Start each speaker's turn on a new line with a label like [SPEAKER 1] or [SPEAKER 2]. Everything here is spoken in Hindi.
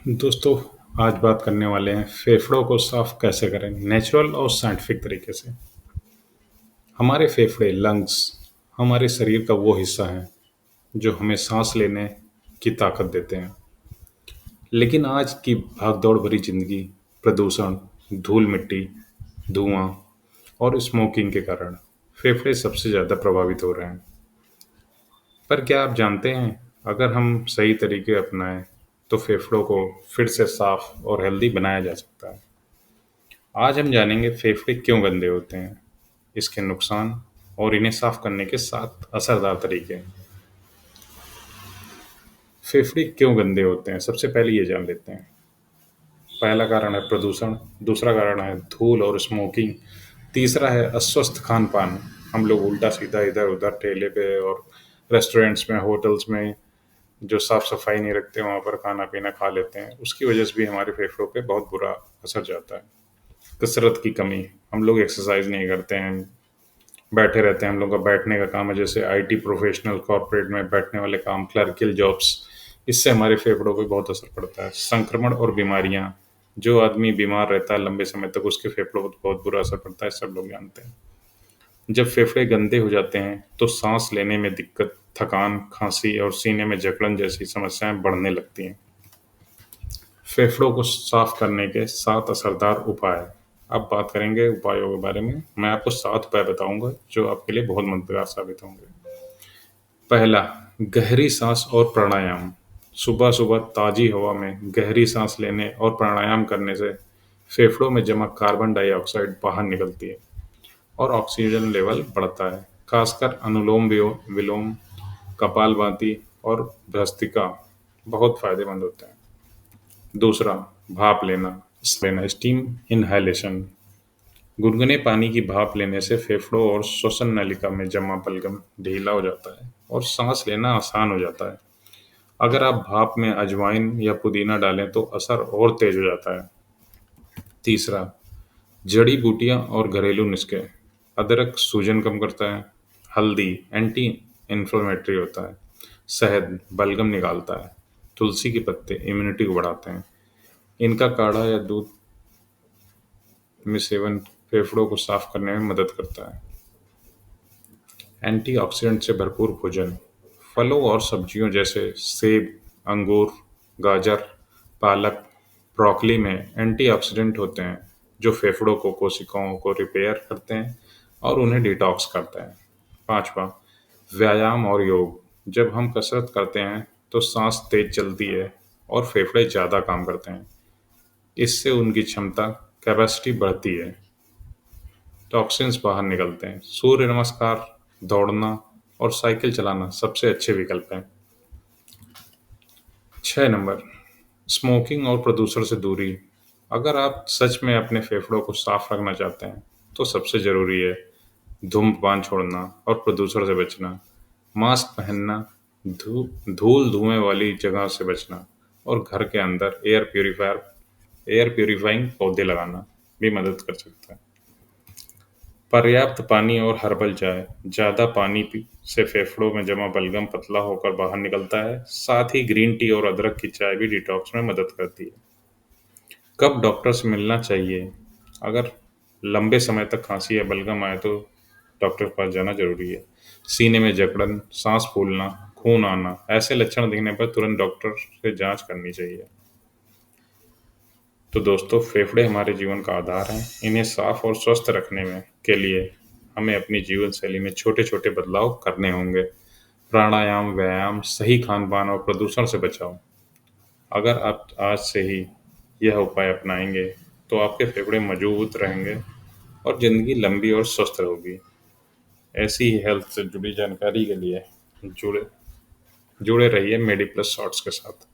[SPEAKER 1] दोस्तों, आज बात करने वाले हैं फेफड़ों को साफ कैसे करें नेचुरल और साइंटिफिक तरीके से। हमारे फेफड़े लंग्स हमारे शरीर का वो हिस्सा है जो हमें सांस लेने की ताकत देते हैं। लेकिन आज की भागदौड़ भरी जिंदगी, प्रदूषण, धूल मिट्टी, धुआं और स्मोकिंग के कारण फेफड़े सबसे ज़्यादा प्रभावित हो रहे हैं। पर क्या आप जानते हैं, अगर हम सही तरीके अपनाएं तो फेफड़ों को फिर से साफ और हेल्दी बनाया जा सकता है। आज हम जानेंगे फेफड़े क्यों गंदे होते हैं, इसके नुकसान और इन्हें साफ करने के 7 असरदार तरीके। फेफड़े क्यों गंदे होते हैं, सबसे पहले ये जान लेते हैं। पहला कारण है प्रदूषण, दूसरा कारण है धूल और स्मोकिंग, तीसरा है अस्वस्थ खान पान। हम लोग उल्टा सीधा इधर उधर ठेले पे और रेस्टोरेंट्स में, होटल्स में जो साफ सफाई नहीं रखते वहाँ पर खाना पीना खा लेते हैं, उसकी वजह से भी हमारे फेफड़ों पे बहुत बुरा असर जाता है। कसरत की कमी, हम लोग एक्सरसाइज नहीं करते हैं, बैठे रहते हैं। हम लोग का बैठने का काम है, जैसे आईटी प्रोफेशनल, कॉर्पोरेट में बैठने वाले काम, क्लर्कियल जॉब्स। इससे हमारे फेफड़ों पे बहुत असर पड़ता है। संक्रमण और बीमारियां, जो आदमी बीमार रहता है लंबे समय तक, उसके फेफड़ों पर बहुत बुरा असर पड़ता है, सब लोग जानते हैं। जब फेफड़े गंदे हो जाते हैं तो सांस लेने में दिक्कत, थकान, खांसी और सीने में जकड़न जैसी समस्याएं बढ़ने लगती हैं। फेफड़ों को साफ करने के 7 असरदार उपाय। अब बात करेंगे उपायों के बारे में। मैं आपको 7 उपाय बताऊंगा जो आपके लिए बहुत मददगार साबित होंगे। पहला, गहरी सांस और प्राणायाम। सुबह सुबह ताजी हवा में गहरी सांस लेने और प्राणायाम करने से फेफड़ों में जमा कार्बन डाइऑक्साइड बाहर निकलती है और ऑक्सीजन लेवल बढ़ता है। खासकर अनुलोम विलोम, कपालभाति और भस्त्रिका बहुत फायदेमंद होते हैं। दूसरा, भाप लेना स्टीम इनहेलेशन। गुनगुने पानी की भाप लेने से फेफड़ों और श्वसन नलिका में जमा बलगम ढीला हो जाता है और सांस लेना आसान हो जाता है। अगर आप भाप में अजवाइन या पुदीना डालें तो असर और तेज हो जाता है। तीसरा, जड़ी बूटियां और घरेलू नुस्खे। अदरक सूजन कम करता है, हल्दी एंटी इन्फ्लेमेटरी होता है, शहद बलगम निकालता है, तुलसी के पत्ते इम्यूनिटी को बढ़ाते हैं। इनका काढ़ा या दूध में सेवन फेफड़ों को साफ करने में मदद करता है। एंटीऑक्सीडेंट से भरपूर भोजन। फलों और सब्जियों जैसे सेब, अंगूर, गाजर, पालक, ब्रोकली में एंटीऑक्सीडेंट होते हैं जो फेफड़ों को, कोशिकाओं को रिपेयर करते हैं और उन्हें डिटॉक्स करते हैं। पांचवा, व्यायाम और योग। जब हम कसरत करते हैं तो सांस तेज चलती है और फेफड़े ज़्यादा काम करते हैं। इससे उनकी क्षमता, कैपेसिटी बढ़ती है, टॉक्सिन्स बाहर निकलते हैं। सूर्य नमस्कार, दौड़ना और साइकिल चलाना सबसे अच्छे विकल्प हैं। 6 नंबर, स्मोकिंग और प्रदूषण से दूरी। अगर आप सच में अपने फेफड़ों को साफ रखना चाहते हैं तो सबसे ज़रूरी है धूम्रपान छोड़ना और प्रदूषण से बचना, मास्क पहनना, धूल धुएं वाली जगह से बचना और घर के अंदर एयर प्यूरिफाइंग पौधे लगाना भी मदद कर सकता है। पर्याप्त पानी और हर्बल चाय। ज़्यादा से फेफड़ों में जमा बलगम पतला होकर बाहर निकलता है। साथ ही ग्रीन टी और अदरक की चाय भी डिटॉक्स में मदद करती है। कब डॉक्टर से मिलना चाहिए? अगर लंबे समय तक खांसी या बलगम आए तो डॉक्टर के पास जाना जरूरी है। सीने में जकड़न, सांस फूलना, खून आना, ऐसे लक्षण दिखने पर तुरंत डॉक्टर से जांच करनी चाहिए। तो दोस्तों, फेफड़े हमारे जीवन का आधार हैं। इन्हें साफ और स्वस्थ रखने में के लिए हमें अपनी जीवन शैली में छोटे छोटे बदलाव करने होंगे। प्राणायाम, व्यायाम, सही खान पान और प्रदूषण से बचाओ। अगर आप आज से ही यह उपाय अपनाएंगे तो आपके फेफड़े मजबूत रहेंगे और ज़िंदगी लंबी और स्वस्थ होगी। ऐसी ही हेल्थ से जुड़ी जानकारी के लिए जुड़े जुड़े रहिए मेडी प्लस शॉर्ट्स के साथ।